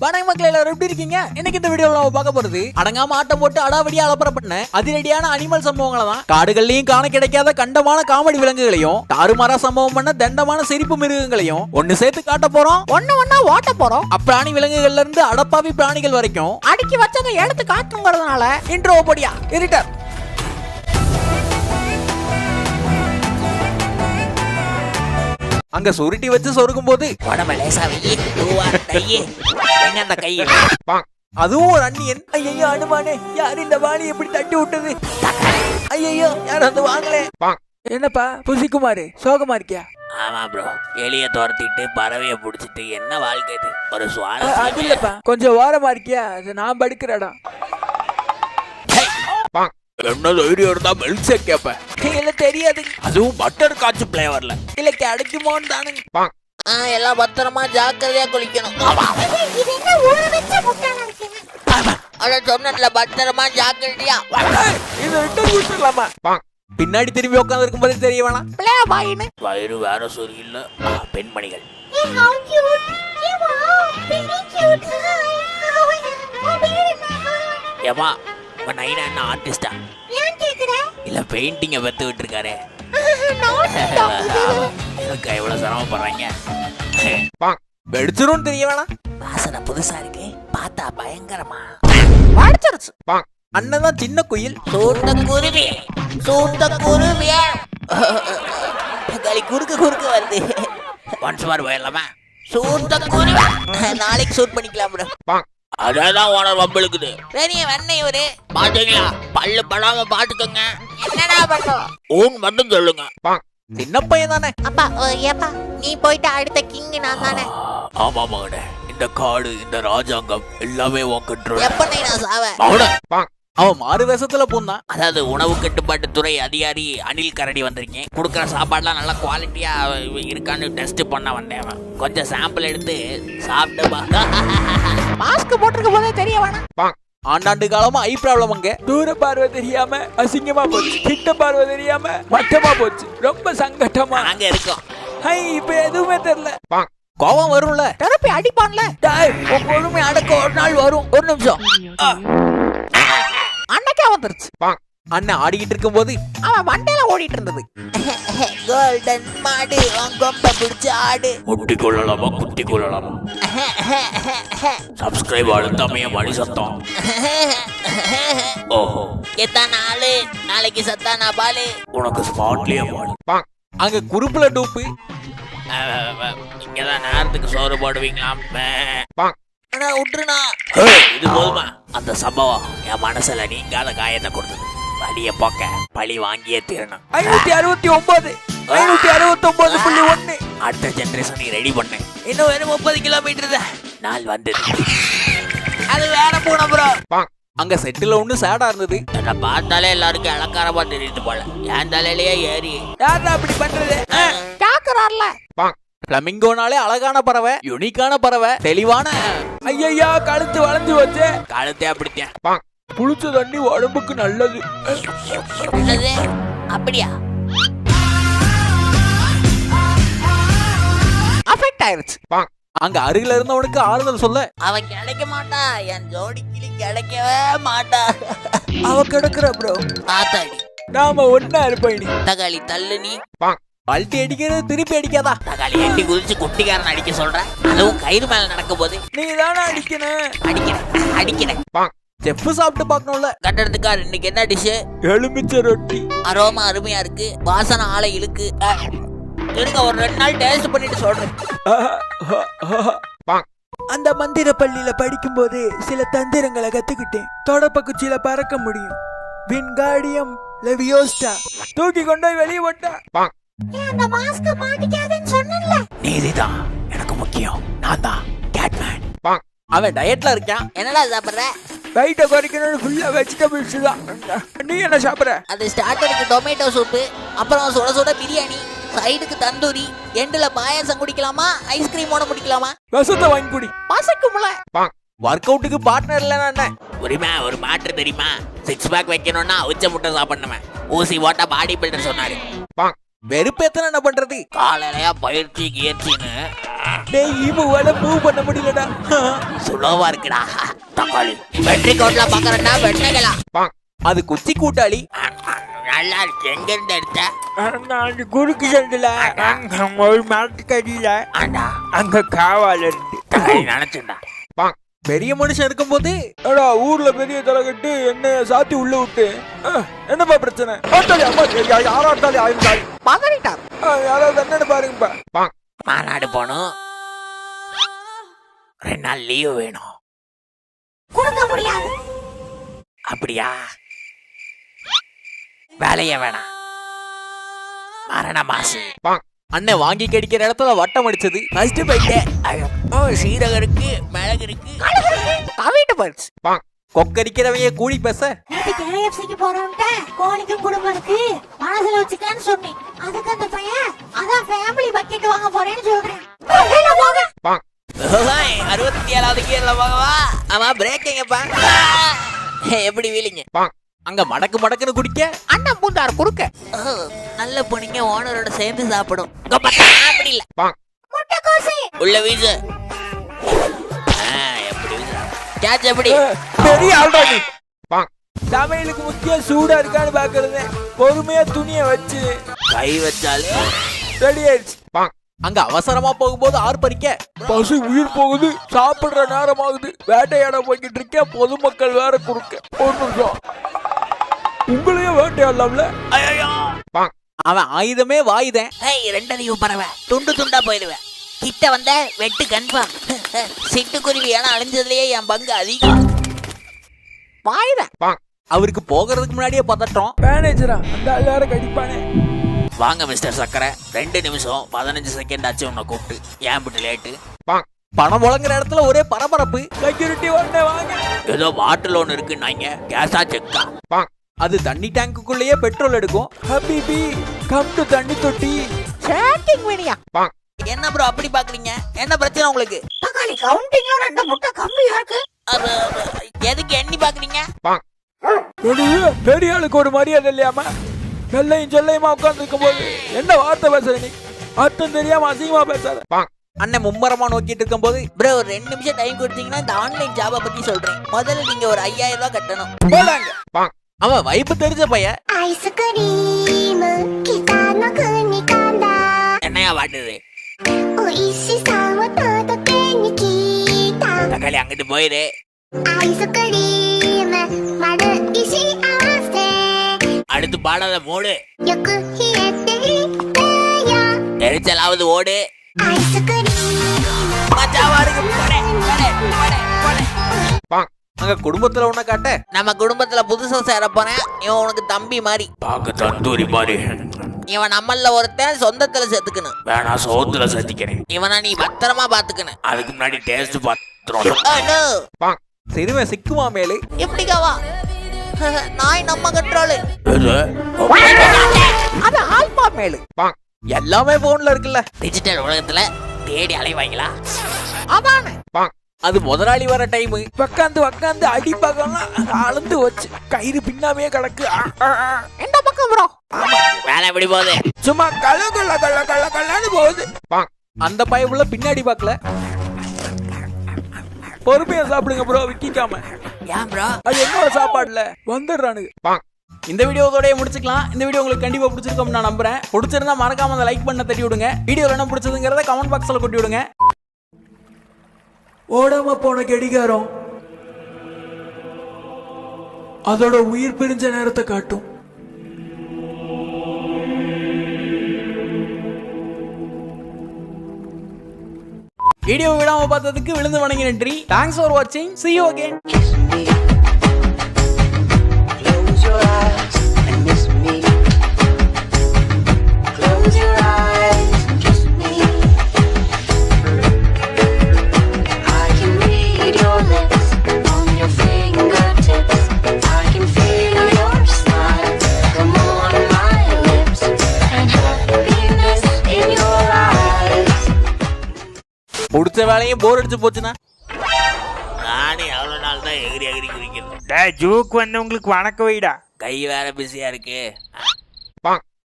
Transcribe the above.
வணக்கம் மக்களே, எல்லாரும் எப்படி இருக்கீங்க? இன்னைக்கு இந்த வீடியோல நம்ம பார்க்க போறது அடங்காம ஆட்டம் போட்டு அடாவடியா அலப்பற பண்ண அதிரடியான அனிமல் சம்பவங்களை தான். காடுகள்லயும் காண கிடைக்காத கண்டமான காமெடி விலங்குகளையும் தாறுமாறா சம்பவம் பண்ண தண்டமான சிரிப்பு மிருகங்களையும் ஒன்னு சேர்த்து காட்ட போறோம். ஒன்னா ஓட்ட போறோம். அப்பிராணி விலங்குகள்ல இருந்து அடப்பாவி பிராணிகள் வரைக்கும் அடுக்கி வச்சதை எடுத்து காட்டுங்கிறதுனால இன்ட்ரோ போடியா எடிட்டர். அங்க சுருட்டி வச்சு சொருகும் போது அதுவும் ஒரு அண்ணியன். ஐயோ அனுமானே, யார் இந்த வாணி எப்படி தட்டி விட்டது? ஐயோ யார் வந்து வாங்கலே? என்னப்பா புசிக்குமாரு, சோகமா இருக்கியா? ஆமா ப்ரோ, எலிய துரத்திட்டு பறவைய புடிச்சிட்டு என்ன வாழ்க்கை இது? ஒரு சுவாரஸ்யம். அது இல்லப்பா, கொஞ்சம் ஓரமா இருக்கியா? அது நான் படுக்கிறடா. என்ன தைரியம் இருந்தா மில்க் ஷேக் கேப்ப? இல்ல தெரியாது. அதுவும் பட்டர் காட்சி பிளேவர்ல. இல்ல கிடைக்குமோன்னு தானுங்க. எல்லாம் பத்திரமா ஜாக்கிரதையா குளிக்கணும். சொன்னல பத்திரமா ஜாக்கிரதையா. இது ரிட்டர்ன் கொடுத்துடலாமா? பின்னாடி திரும்பி உட்கார்ந்து இருக்கும் போது தெரிய வேணாம். வயிறு வேற சரியில்ல. பெண்மணிகள் ஏமா உங்க நைனா என்ன ஆர்டிஸ்டா இல்ல பெயிண்டிங்க வெத்து விட்டு இருக்காரு? எனக்கு எவ்வளவு சிரமப்படுறாங்க. வெடிச்சிரும் தெரிய வேணாம். வாசனை புதுசா இருக்கு, பார்த்தா பயங்கரமா. அண்ணன் தான் சின்ன குயில். சூட்டக்குருவி சூட்டக்குருவி குறுக்கு குறுக்கு வருது. ஒன்ஸ் மார் போயிடலாமா? சூட்டக்குருவி நாளைக்கு ஷூட் பண்ணிக்கலாம் ப்ரோ. அதான் ஓனர் வம்பளுக்குது. பெரிய வெண்ணெய் ஒரு பாத்தீங்களா? பல்லு படாம பாத்துக்கோங்க. என்னடா பண்ணும் ஊன் மட்டும் சொல்லுங்க. சின்ன பையன் தானே. அப்பா ஏப்பா நீ போயிட்டு அடுத்த கிங் நான் தானே. ஆமா மகனே, இந்த காடு இந்த ராஜாங்கம் எல்லாமே உன் கண்ட்ரோல். எப்ப நான் சாவேன்? அவன் மாறு வேஷத்துல போனான். அதாவது உணவு கட்டுப்பாட்டு துறை அதிகாரி அனில் கரடி வந்திருக்கேன். கொடுக்குற சாப்பாடுலாம் நல்லா குவாலிட்டியா இருக்கான்னு டெஸ்ட் பண்ண வந்தேன். கொஞ்சம் சாம்பிள் எடுத்து சாப்பிட்டு மாஸ்க் போட்டிருக்க போதே தெரிய வேணாம். ஆண்டாண்டு காலமா ஐ ப்ராப்ளம். அங்க தூர பார்வை தெரியாம அசிங்கமா போச்சு, கிட்ட பார்வை தெரியாம மட்டமா போச்சு. ரொம்ப சங்கட்டமா அங்க இருக்கோம். ஹை, இப்ப எதுவுமே தெரியல. கோவம் வரும்ல, தெரப்பி அடிப்பான்ல. பொறுமை அடக்க ஒரு நாள் வரும். ஒரு நிமிஷம். அன்னைக்கே வந்துருச்சு. அண்ணன் ஆடிக்கிட்டு இருக்கும் போது அவன் வண்டையில ஓடிட்டு இருந்தது. கோல்டன் மாடு கொம்ப பிடிச்ச ஆடு. முட்டி கொள்ளலாமா குட்டி கொள்ளலாமா? சப்ஸ்கிரைப் அழுத்தாமைய மணி சத்தம். ஓஹோ, எத்தனை நாளு நாளைக்கு சத்தானா பாலு உனக்கு ஸ்பாட்லயே பாடு. அங்க குறுப்புல டூப்பு. இங்கதான் நேரத்துக்கு சோறு போடுவீங்களா? விட்டுருனா இது போதுமா? அந்த சம்பவம் என் மனசுல நீங்காத காயத்தை கொடுத்தது. வலிய போக்க பழி வாங்கியே தீரணும். 569 569.1. அடுத்த ஜெனரேஷன் நீ ரெடி பண்ண. இன்னும் வெறும் 30 கிலோமீட்டர் தான். நாள் வந்தது. அது வேற போன ப்ரோ. அங்க செட்டில ஒண்ணு சேடா இருந்தது. என்ன பார்த்தாலே எல்லாருக்கும் அலங்காரமா தெரியுது போல. என் தலையிலேயே ஏறி யாரா அப்படி பண்றது? கேக்குறார்ல. பிளமிங்கோனாலே அழகான பறவை, யூனிக்கான பறவை, தெளிவான. ஐயா கழுத்து வளைஞ்சு வச்சு. கழுத்தே அப்படித்தான். புளிச்ச தண்ணி உடம்புக்கு நல்லது. அப்படியா? அஃபெக்ட் ஆயிருச்சு. அங்க அருகில இருந்தவனுக்கு ஆறுதல் சொல்ல அவன் கிடைக்க மாட்டா. என் ஜோடி கிளி கிடைக்கவே மாட்டா. அவ கிடக்குற ப்ரோ. ஆத்தாடி நாம ஒன்னா இருப்போம். தக்காளி தள்ளு நீ. பல்ட்டி அடிக்கிறது திருப்பி அடிக்காதா? தக்காளி எட்டி குதிச்சு குட்டிக்காரன் அடிக்க சொல்ற. அதுவும் கயிறு மேல நடக்கும் போது நீ தானே அடிக்கணும். அடிக்கிறேன். செஃப் சாப்பிட்டு பார்க்கணும்ல. கட்டடத்துக்கார் இன்னைக்கு என்ன டிஷ்? எலுமிச்சை ரொட்டி. அரோமா அருமையா இருக்கு, வாசனை ஆளை இழுக்கு. இருங்க ஒரு 2 நாள் டேஸ்ட் பண்ணிட்டு சொல்றேன். அந்த மந்திர பள்ளியில படிக்கும் போது சில தந்திரங்களை கத்துக்கிட்டேன். தொடப்பக்குச்சியில பறக்க முடியும். வின்கார்டியம் லெவியோஸ்டா தூக்கி கொண்டு போய் வெளியே போட்டா. அந்த மாஸ்க் மாட்டிக்காதேன்னு சொன்னேன்ல. நீதிதான் எனக்கு முக்கியம். நான் தான் கேட்மேன். அவன் டயட்ல இருக்கான். என்னடா சாப்பிடுற? வெயிட்ட குறைக்கணும். ஃபுல்லா வெஜிடபிள்ஸ் தான். நீ என்ன சாப்பிடுற? அது ஸ்டார்டருக்கு டொமேட்டோ சூப்பு, அப்புறம் சுட சுட பிரியாணி, சைடுக்கு தந்தூரி, எண்டுல பாயாசம் குடிக்கலாமா ஐஸ்கிரீமோட குடிக்கலாமா? விஷத்தை வாங்கி குடி. பசிக்கும்ல. ஒர்க் அவுட்டுக்கு பார்ட்னர் இல்லைன்னா என்ன? ஒரு மாற்று தெரியுமா? 6 பேக் வைக்கணும்னா அவிச்ச முட்டை சாப்பிடணுமே. ஊசி போட்டா பாடி பில்டர் சொன்னாரு. வெறுப்பேத்தன என்ன பண்றது? காலையிலயா பயிற்சி கியற்சின்னு டேய் இவனால மூவ் பண்ண முடியலடா. சுலோவா இருக்குடா தக்காளி. வெற்றி கோட்ல பாக்குறேன்டா வெண்ணைகளா. அது குச்சி கூட்டாளி. நல்லா இருக்கு. எங்க இருந்து எடுத்த? நான் குறுக்கு சந்தில அங்க ஒரு மரத்துக்கடியில அங்க காவால இருந்து நினைச்சேன்டா. பெரிய மனுஷன் இருக்கும்போது எடா ஊர்ல பெரிய தலைகட்டு என்ன சாத்தி உள்ள விட்டு என்னப்பா பிரச்சனை? ஆத்தாளி, அம்மா, யாராத்தாளி ஆயிருந்தாளி பதறிட்டார். யாராவது என்னன்னு பாருங்கப்பா. மாநாடு போகணும். 2 நாள் லீவு வேணும். கொடுக்க முடியாது. அப்படியா? வேலைய வேணாம். மரண மாசு. அண்ணன் வாங்கி கடிக்கிற இடத்துல வட்டம் அடிச்சது. ஃபர்ஸ்ட் போயிட்டேன். சீரகம் இருக்கு, மிளகு இருக்கு. கவிட்டு பர்ஸ். கொக்கரிக்கிறவைய கூடி பேச. நேத்து KFCக்கு போறோம்ட்ட கோழிக்கும் குடும்பம் இருக்கு மனசுல வச்சுக்கன்னு சொன்னேன். அதுக்கு அந்த பையன் அதான் ஃபேமிலி பக்கெட் வாங்க போறேன்னு சொல்றேன். 67வது கீழ போகவா? ஆமா பிரேக்கிங்கப்பா. எப்படி வீலிங்க? அங்க மடக்கு மடக்குன்னு குடிக்க அண்ணன் பூந்தார் குறுக்க. நல்ல பொண்ணுங்க ஓனரோட சேர்ந்து சாப்பிடும். இங்க பார்த்தா அப்படி இல்ல. முட்டைக்கோசு உள்ள வீசு. எப்படி வீசு? கேட்ச் எப்படி? பெரிய ஆள்டா நீ. சமையலுக்கு முக்கியம் சூடா இருக்கான்னு பாக்குறது. பொறுமையா துணியை வச்சு கை வச்சாலே ரெடி ஆயிடுச்சு. அங்க அவசரமா போகும்போது ஆர்ப்பரிக்க. பசு உயிர் போகுது, சாப்பிடுற நேரம் ஆகுது, வேட்டையாட போய்கிட்டு இருக்கேன், பொதுமக்கள் வேற குறுக்க. ஒரு நிமிஷம், உங்களையே வேட்டையாடலாம்ல? ஐயோ. அவன் ஆயுதமே வாயுதேன். ரெண்டறிவு பறவை துண்டு துண்டா போயிடுவேன். கிட்ட வந்த வெட்டு கன்ஃபார்ம். சிட்டுக்குருவி ஏன்னா அழிஞ்சதுலயே என் பங்கு அதிகம். வாயுதேன். அவருக்கு போகிறதுக்கு முன்னாடியே பதட்டம். மேனேஜரா அந்த எல்லாரும் கடிப்பானே. வாங்க மிஸ்டர் சக்கரை. 2 நிமிஷம் 15 செகண்ட் ஆச்சு உன்னை கூப்பிட்டு. ஏன் பிட்டு லேட்டு? பணம் முழங்குற இடத்துல ஒரே பரபரப்பு. செக்யூரிட்டி உடனே வாங்க. ஏதோ வாட்டர் லோன் இருக்குன்னாங்க. கேஸா செக்கா? அது தண்ணி டேங்குக்குள்ளேயே பெட்ரோல் எடுக்கும். ஹபிபி கம் டு தண்ணி தொட்டி. சேட்டிங் வேணியா? என்ன ப்ரோ அப்படி பாக்குறீங்க? என்ன பிரச்சனை உங்களுக்கு? தக்காளி கவுண்டிங்ல 2 முட்டை கம்மியா இருக்கு. எதுக்கு எண்ணி பாக்குறீங்க? பெரிய ஆளுக்கு ஒரு மரியாதை இல்லையாமா? வெள்ளையும் சொல்லையுமா உட்கார்ந்து இருக்கும் போது என்ன வார்த்தை பேசுற நீ? அர்த்தம் தெரியாம அசிங்கமா பேசாத. அண்ணன் மும்மரமா நோக்கிட்டு இருக்கும் போது ப்ரோ ஒரு 2 நிமிஷம் டைம் கொடுத்தீங்கன்னா இந்த ஆன்லைன் ஜாபை பத்தி சொல்றேன். முதல்ல நீங்க ஒரு 5000 ரூபாய் கட்டணும். போடாங்க. அவன் வைப்பு தெரிஞ்ச பையன். ஐஸ்கிரீம் கிட்டான குனிகாண்டா என்னையா வாட்டுது? ஓயிஷிசாவ தோதகே நிகிட்டா தக்காளி அங்கிட்டு போயிரு. ஐஸ்கிரீம் மட இஷி ஆஸ்தே அடுத்து பாடாத மூடு. யக்கு ஹியெட்டே ஹியா எரிச்சலாவது ஓடு. ஐஸ்கிரீம் மச்சாவா இருக்கு. போடே, போடே, போடே, போடே. அங்க குடும்பத்துல உன்ன காட்ட. நம்ம குடும்பத்துல புதுசா சேர போறேன். இவன் உனக்கு தம்பி மாதிரி. பாக்க தந்தூரி மாதிரி. இவன் நம்மள ஒருத்தன் சொந்தத்துல சேர்த்துக்கணும். வேணா சோத்துல சத்திக்கிறேன். இவனை நீ பத்திரமா பாத்துக்கணும். அதுக்கு முன்னாடி டேஸ்ட் பாத்துறோம். சிறுவன் சிக்குமா மேலு. எப்படிக்காவா? நாய் நம்ம கண்ட்ரோலு. அது ஆல்பா மேலு. எல்லாமே போன்ல இருக்குல்ல. டிஜிட்டல் உலகத்துல தேடி அலைவாங்களா? அதானே. அது முதலாளி வர டைம். உக்காந்து அடி பார்க்கலாம் அளந்து வச்சு கயிறு பின்னாமே கிடக்கு. எந்த பக்கம் ப்ரோ? வேலை எப்படி போகுது? சும்மா கள்ளன்னு போகுது. அந்த பயமுள்ள பின்னாடி பார்க்கல. பொறுமையா சாப்பிடுங்க ப்ரோ, விக்கிக்காம. ஏன் ப்ரோ? அது என்னோட சாப்பாடுல வந்துடுறானுங்க. இந்த வீடியோவோடய முடிச்சுக்கலாம். இந்த வீடியோ உங்களுக்கு கண்டிப்பா பிடிச்சிருக்கும் நான் நம்புறேன். பிடிச்சிருந்தா மறக்காம அந்த லைக் பண்ண தட்டி விடுங்க. வீடியோல என்ன பிடிச்சதுங்கிறத கமெண்ட் பாக்ஸ்ல கொட்டி விடுங்க. ஓடாம போன கடிகாரம் அதோட உயிர் பிரிஞ்ச நேரத்தை காட்டும். வீடியோ விடாம பார்த்ததுக்கு விழுந்து வணங்கி நன்றி. தேங்க்ஸ் ஃபார் வாட்சிங். See you again. Close your eyes and miss me. Close your eyes and kiss me. I can read your lips on your fingertips. I can feel your smile come on my lips and happiness in your eyes. பிடிச்ச வேலையும் போர் அடிச்சு போச்சுன்னா நானே எவ்வளவு நாள் தான் எகிரி எகிரி குடிக்கிறது. ஜூக் வந்தவங்களுக்கு வணக்கம் வைடா. கை வேற பிஸியா இருக்கு.